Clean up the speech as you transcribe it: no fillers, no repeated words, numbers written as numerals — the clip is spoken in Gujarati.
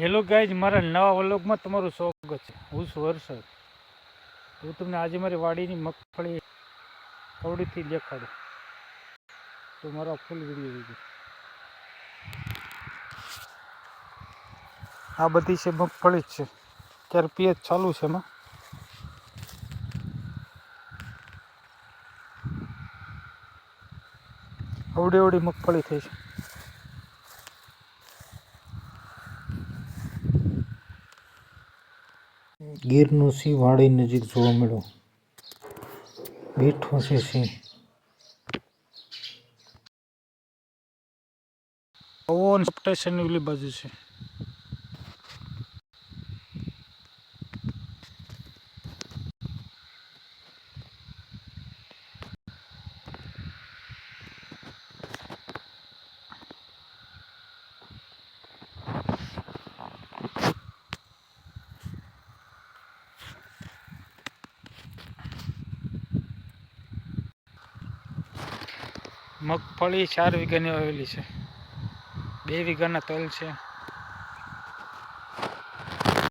હેલો ગાઈઝ, મારા નવા વ્લોગમાં તમારું સ્વાગત છે. હું છું હર્ષદ. હું તમને આજે મારી વાડીની મગફળી કવડીથી દેખાડું તો મારો ફૂલ વિડીયો જોજો. આ બધી છે મગફળી જ છે. ત્યારે પિયત ચાલુ છે એમાં. અવડી અવડી મગફળી થઈ છે. ગીરનું સિંહ વાડી નજીક જોવા મળ્યો. બેઠો છે સિંહ. પવન સ્ટેશનની ઓલી બાજુ છે. મગફળી 4 વીઘાની વાવેલી છે. 2 વીઘાના તલ છે.